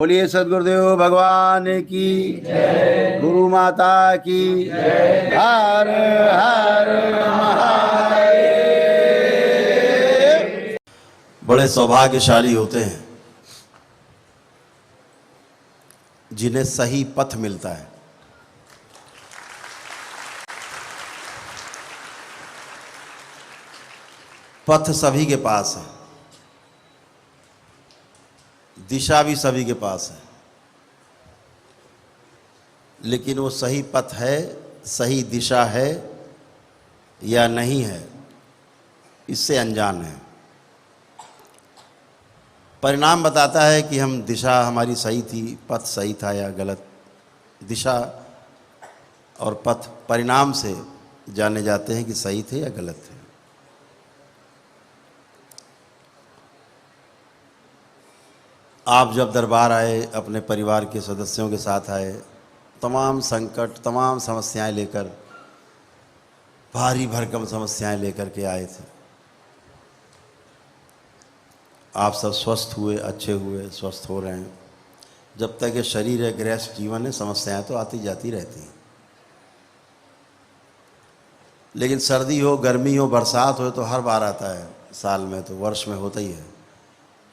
बोलिए सदगुरुदेव भगवान की गुरु माता की हर हर महादेव। बड़े सौभाग्यशाली होते हैं जिन्हें सही पथ मिलता है। पथ सभी के पास है, दिशा भी सभी के पास है, लेकिन वो सही पथ है, सही दिशा है या नहीं है, इससे अनजान है। परिणाम बताता है कि हम दिशा हमारी सही थी, पथ सही था या गलत। दिशा और पथ परिणाम से जाने जाते हैं कि सही थे या गलत थे। आप जब दरबार आए, अपने परिवार के सदस्यों के साथ आए, तमाम संकट, तमाम समस्याएं लेकर, भारी भरकम समस्याएं लेकर के आए थे। आप सब स्वस्थ हुए, अच्छे हुए, स्वस्थ हो रहे हैं। जब तक ये शरीर है, गृहस्थ जीवन है, समस्याएं तो आती जाती रहती हैं। लेकिन सर्दी हो, गर्मी हो, बरसात हो तो हर बार आता है, साल में तो वर्ष में होता ही है।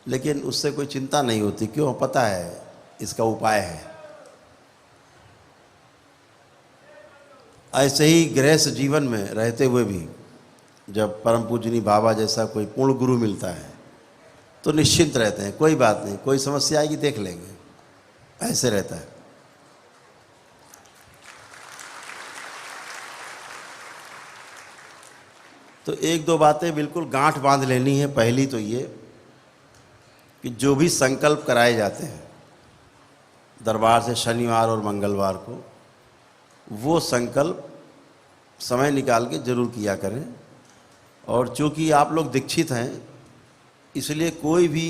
लेकिन उससे कोई चिंता नहीं होती, क्यों? पता है इसका उपाय है। ऐसे ही गृहस्थ जीवन में रहते हुए भी जब परम पूजनीय बाबा जैसा कोई पूर्ण गुरु मिलता है तो निश्चिंत रहते हैं, कोई बात नहीं, कोई समस्या आएगी देख लेंगे, ऐसे रहता है। तो एक दो बातें बिल्कुल गांठ बांध लेनी है। पहली तो ये कि जो भी संकल्प कराए जाते हैं दरबार से शनिवार और मंगलवार को, वो संकल्प समय निकाल के जरूर किया करें। और चूँकि आप लोग दीक्षित हैं, इसलिए कोई भी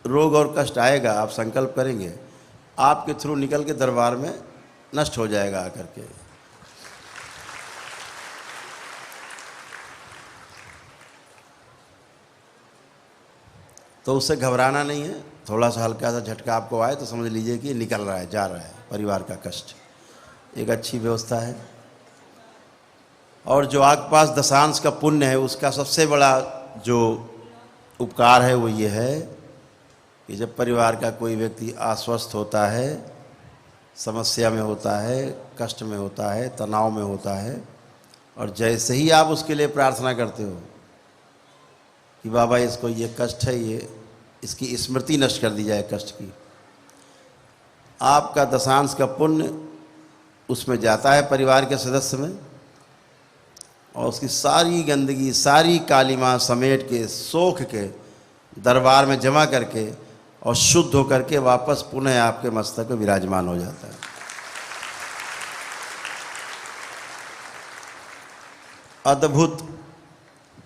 रोग और कष्ट आएगा, आप संकल्प करेंगे, आपके थ्रू निकल के दरबार में नष्ट हो जाएगा आकर के। तो उससे घबराना नहीं है। थोड़ा सा हल्का सा झटका आपको आए तो समझ लीजिए कि निकल रहा है, जा रहा है परिवार का कष्ट। एक अच्छी व्यवस्था है। और जो आपके पास दशांश का पुण्य है, उसका सबसे बड़ा जो उपकार है वो ये है कि जब परिवार का कोई व्यक्ति अस्वस्थ होता है, समस्या में होता है, कष्ट में होता है, तनाव में होता है, और जैसे ही आप उसके लिए प्रार्थना करते हो कि बाबा इसको ये कष्ट है, ये इसकी स्मृति नष्ट कर दी जाए कष्ट की, आपका दशांश का पुण्य उसमें जाता है परिवार के सदस्य में, और उसकी सारी गंदगी, सारी कालिमा समेट के, सोख के दरबार में जमा करके और शुद्ध होकर के वापस पुनः आपके मस्तक में विराजमान हो जाता है। अद्भुत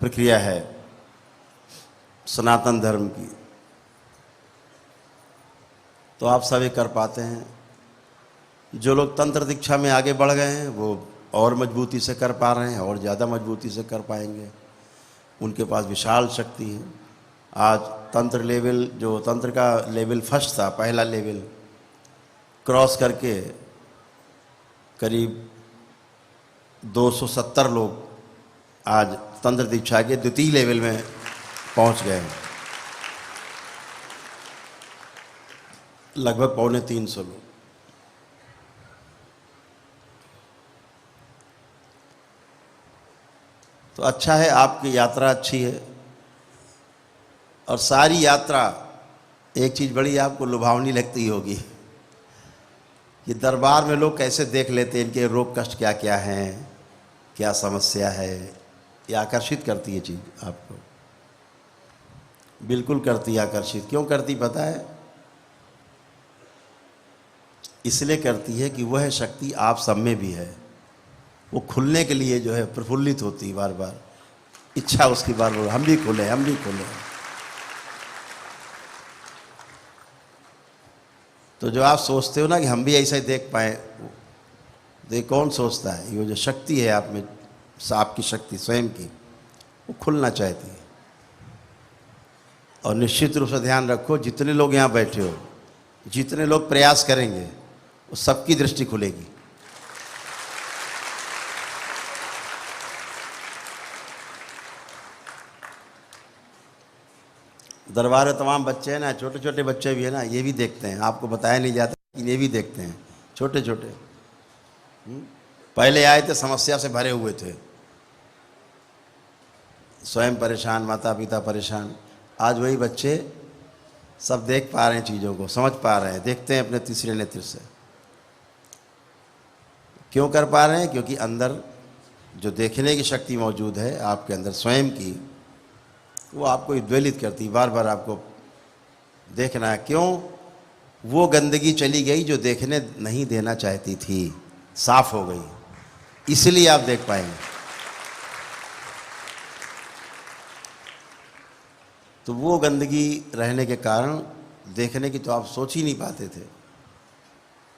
प्रक्रिया है सनातन धर्म की। तो आप सब ये कर पाते हैं। जो लोग तंत्र दीक्षा में आगे बढ़ गए हैं वो और मजबूती से कर पा रहे हैं, और ज़्यादा मजबूती से कर पाएंगे। उनके पास विशाल शक्ति है। आज तंत्र लेवल, जो तंत्र का लेवल फर्स्ट था, पहला लेवल क्रॉस करके करीब 270 लोग आज तंत्र दीक्षा के द्वितीय लेवल में पहुंच गए हैं, लगभग 250 लोग। तो अच्छा है, आपकी यात्रा अच्छी है। और सारी यात्रा, एक चीज़ बड़ी आपको लुभावनी लगती होगी कि दरबार में लोग कैसे देख लेते हैं, इनके रोग कष्ट क्या क्या हैं, क्या समस्या है। ये आकर्षित करती है चीज़ आपको, बिल्कुल करती है आकर्षित। क्यों करती पता है? इसलिए करती है कि वह शक्ति आप सब में भी है। वो खुलने के लिए जो है प्रफुल्लित होती है, बार बार इच्छा उसकी बार बार, हम भी खुले, हम भी खुले। तो जो आप सोचते हो ना कि हम भी ऐसा ही देख पाए, तो ये कौन सोचता है? ये जो शक्ति है आप में, आपकी शक्ति स्वयं की, वो खुलना चाहती है। और निश्चित रूप से ध्यान रखो, जितने लोग यहाँ बैठे हो, जितने लोग प्रयास करेंगे वो सबकी दृष्टि खुलेगी। दरबार में तमाम बच्चे हैं ना, छोटे छोटे बच्चे भी हैं ना, ये भी देखते हैं, आपको बताया नहीं जाता लेकिन ये भी देखते हैं, छोटे छोटे। पहले आए थे समस्या से भरे हुए थे, स्वयं परेशान, माता पिता परेशान। आज वही बच्चे सब देख पा रहे हैं, चीज़ों को समझ पा रहे हैं, देखते हैं अपने तीसरे नेत्र से। क्यों कर पा रहे हैं? क्योंकि अंदर जो देखने की शक्ति मौजूद है आपके अंदर स्वयं की, वो आपको उद्वेलित करती, बार बार आपको देखना है। क्यों? वो गंदगी चली गई जो देखने नहीं देना चाहती थी, साफ हो गई, इसलिए आप देख पाएंगे। तो वो गंदगी रहने के कारण देखने की तो आप सोच ही नहीं पाते थे।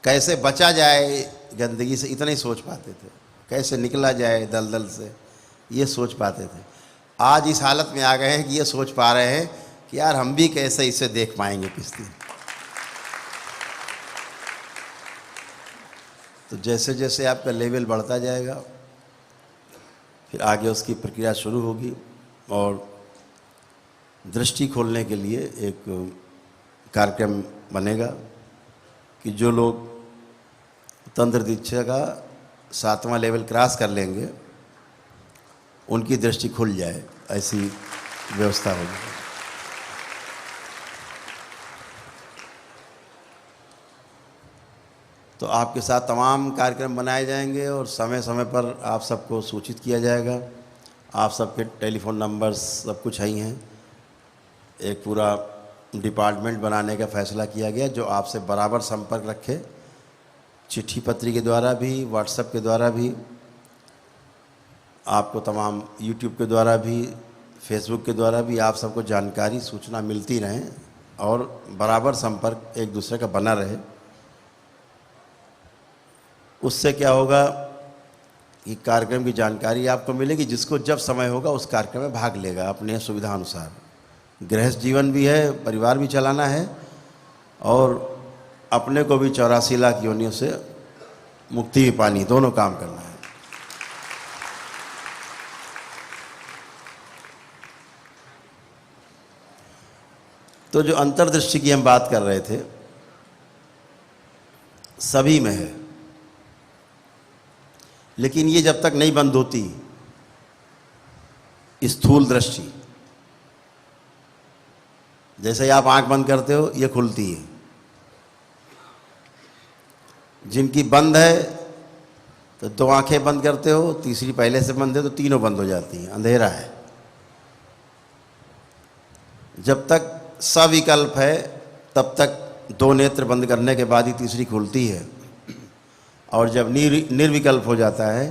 कैसे बचा जाए गंदगी से इतना ही सोच पाते थे, कैसे निकला जाए दलदल से ये सोच पाते थे। आज इस हालत में आ गए हैं कि ये सोच पा रहे हैं कि यार हम भी कैसे इसे देख पाएंगे किस दिन। तो जैसे जैसे आपका लेवल बढ़ता जाएगा फिर आगे उसकी प्रक्रिया शुरू होगी और दृष्टि खोलने के लिए एक कार्यक्रम बनेगा कि जो लोग तंत्र दीक्षा का 7वां लेवल क्रॉस कर लेंगे उनकी दृष्टि खुल जाए, ऐसी व्यवस्था होगी। तो आपके साथ तमाम कार्यक्रम बनाए जाएंगे और समय समय पर आप सबको सूचित किया जाएगा। आप सबके टेलीफोन नंबर्स सब कुछ ही हैं। एक पूरा डिपार्टमेंट बनाने का फैसला किया गया जो आपसे बराबर संपर्क रखे, चिट्ठी पत्री के द्वारा भी, व्हाट्सएप के द्वारा भी, आपको तमाम यूट्यूब के द्वारा भी, फेसबुक के द्वारा भी आप सबको जानकारी सूचना मिलती रहें और बराबर संपर्क एक दूसरे का बना रहे। उससे क्या होगा कि कार्यक्रम की जानकारी आपको मिलेगी, जिसको जब समय होगा उस कार्यक्रम में भाग लेगा अपने सुविधा अनुसार। गृहस्थ जीवन भी है, परिवार भी चलाना है और अपने को भी 84 लाख योनियों से मुक्ति भी पानी, दोनों काम करना है। तो जो अंतर्दृष्टि की हम बात कर रहे थे, सभी में है, लेकिन ये जब तक नहीं बंद होती स्थूल दृष्टि, जैसे ही आप आंख बंद करते हो ये खुलती है। जिनकी बंद है तो 2 आंखें बंद करते हो, तीसरी पहले से बंद है तो तीनों बंद हो जाती हैं, अंधेरा है। जब तक सविकल्प है तब तक 2 नेत्र बंद करने के बाद ही तीसरी खुलती है, और जब निर्विकल्प हो जाता है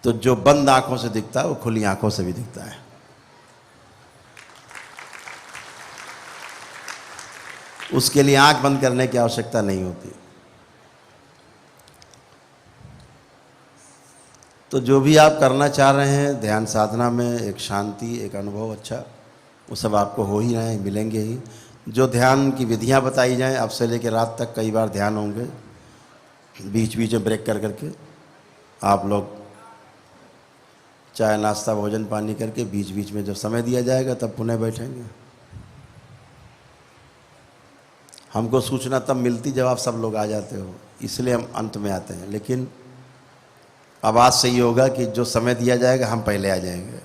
तो जो बंद आंखों से दिखता है वो खुली आंखों से भी दिखता है। उसके लिए आंख बंद करने की आवश्यकता नहीं होती। तो जो भी आप करना चाह रहे हैं ध्यान साधना में, एक शांति, एक अनुभव अच्छा, वो सब आपको हो ही रहे हैं, मिलेंगे ही। जो ध्यान की विधियां बताई जाएं, अब से लेकर रात तक कई बार ध्यान होंगे, बीच बीच में ब्रेक कर करके आप लोग चाय नाश्ता भोजन पानी करके बीच बीच में जब समय दिया जाएगा तब पुनः बैठेंगे। हमको सूचना तब मिलती जब आप सब लोग आ जाते हो, इसलिए हम अंत में आते हैं। लेकिन अब आज से ही होगा कि जो समय दिया जाएगा हम पहले आ जाएंगे।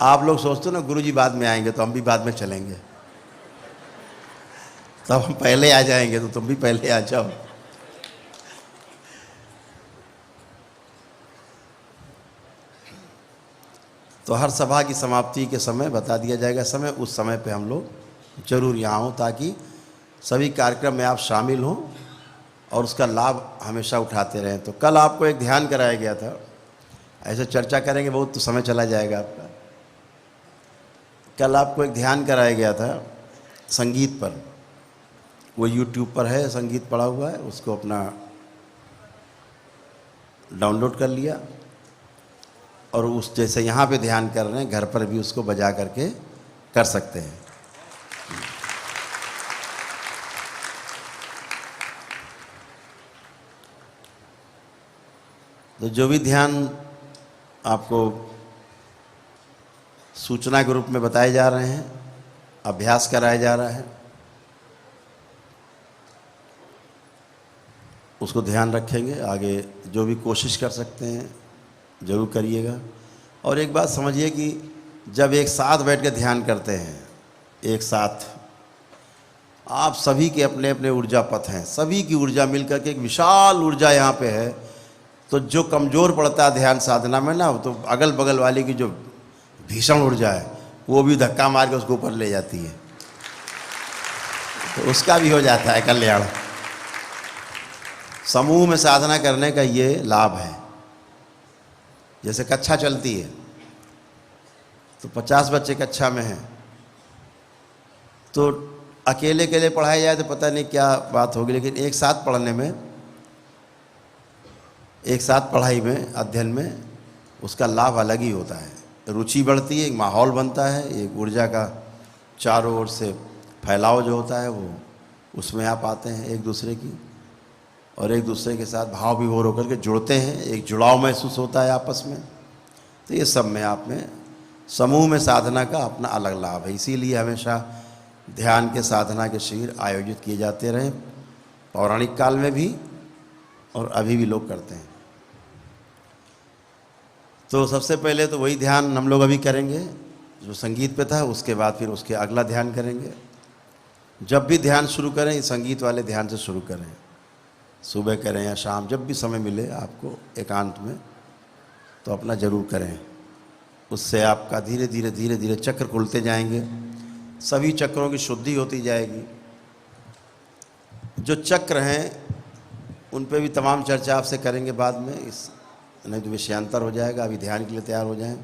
आप लोग सोचते हो ना गुरुजी बाद में आएंगे तो हम भी बाद में चलेंगे, तब हम पहले आ जाएंगे तो तुम भी पहले आ जाओ। तो हर सभा की समाप्ति के समय बता दिया जाएगा समय, उस समय पे हम लोग जरूर यहाँ हों ताकि सभी कार्यक्रम में आप शामिल हों और उसका लाभ हमेशा उठाते रहें। तो कल आपको एक ध्यान कराया गया था, ऐसे चर्चा करेंगे बहुत तो समय चला जाएगा आपका। कल आपको एक ध्यान कराया गया था संगीत पर, वो YouTube पर है, संगीत पड़ा हुआ है, उसको अपना डाउनलोड कर लिया और उस जैसे यहाँ पे ध्यान कर रहे हैं घर पर भी उसको बजा करके कर सकते हैं। तो जो भी ध्यान आपको सूचना के रूप में बताए जा रहे हैं, अभ्यास कराया जा रहा है, उसको ध्यान रखेंगे। आगे जो भी कोशिश कर सकते हैं ज़रूर करिएगा। और एक बात समझिए कि जब एक साथ बैठ के ध्यान करते हैं, एक साथ आप सभी के अपने अपने ऊर्जा पथ हैं, सभी की ऊर्जा मिलकर के एक विशाल ऊर्जा यहाँ पे है। तो जो कमज़ोर पड़ता है ध्यान साधना में ना, तो अगल बगल वाले की जो भीषण ऊर्जा है वो भी धक्का मार के उसको ऊपर ले जाती है, तो उसका भी हो जाता है कल्याण। समूह में साधना करने का ये लाभ है। जैसे कक्षा चलती है तो 50 बच्चे कक्षा में हैं, तो अकेले अकेले पढ़ाया जाए तो पता नहीं क्या बात होगी, लेकिन एक साथ पढ़ने में, एक साथ पढ़ाई में, अध्ययन में उसका लाभ अलग ही होता है। रुचि बढ़ती है, एक माहौल बनता है, एक ऊर्जा का चारों ओर से फैलाव जो होता है वो उसमें आप आते हैं एक दूसरे की, और एक दूसरे के साथ भाव विभोर होकर के जुड़ते हैं, एक जुड़ाव महसूस होता है आपस में। तो ये सब में आप में समूह में साधना का अपना अलग लाभ है। इसीलिए हमेशा ध्यान के साधना के शिविर आयोजित किए जाते रहे, पौराणिक काल में भी और अभी भी लोग करते हैं। तो सबसे पहले तो वही ध्यान हम लोग अभी करेंगे जो संगीत पे था, उसके बाद फिर उसके अगला ध्यान करेंगे। जब भी ध्यान शुरू करें संगीत वाले ध्यान से शुरू करें, सुबह करें या शाम, जब भी समय मिले आपको एकांत में, तो अपना ज़रूर करें। उससे आपका धीरे धीरे धीरे धीरे चक्र खुलते जाएंगे, सभी चक्रों की शुद्धि होती जाएगी। जो चक्र हैं उन पे भी तमाम चर्चा आपसे करेंगे बाद में, इस नहीं तो विषयांतर हो जाएगा। अभी ध्यान के लिए तैयार हो जाएं।